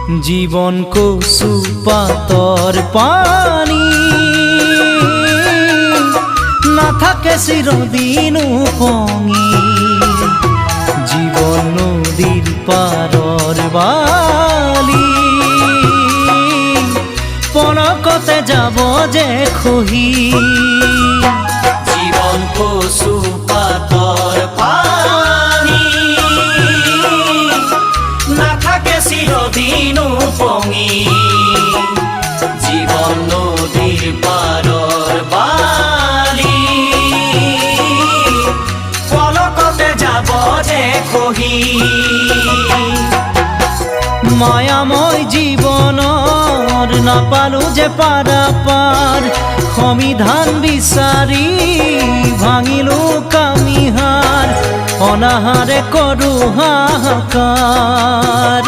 জীবন কচু পাতৰ পানী নাথাকে চিৰদিন উপঙি জীবন নদীৰ পাৰৰ বালি পলকতে যাব যে খহি জীবন কচু পাতৰ পানী নাথাকে চিৰদিন উপঙি জীবন নদীৰ পাৰৰ বালি পলকতে যাব যে খহি মায়াময় জীৱনৰ নাপালো যে পাৰাপাৰ সমিধান বিচাৰি ভাঙিলো কামিহাৰ অনাহাৰে কৰো হাহাকাৰ।